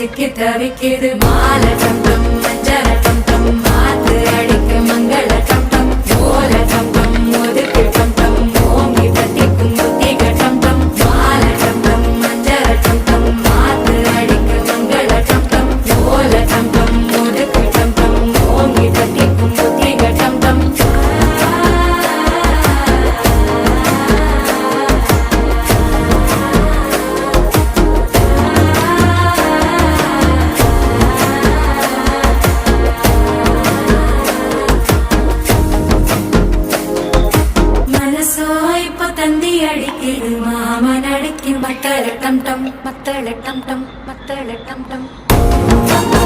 சிக்கி தவிக்கிது மால டம் டம் மஞ்சள டம் டம் மாத்து அடிக்க மங்கள டம் டம் ஓல டம் டம் ஒதுக்கு டம் டம் ஓங்கி தட்டிக்கும் புத்திக டம் டம் மால டம் டம் மஞ்சள டம் டம் மாத்து அடிக்க மங்கள டம் டம் ஓல டம் டம் ஒதுக்கு டம் டம் ஓங்கி தட்டிக்கும் புத்திக டம் டம் தந்தி அடிக்குது மாமன் அடிக்கும் மத்தள டம் டம் மத்தள டம் டம் மத்தள டம் டம்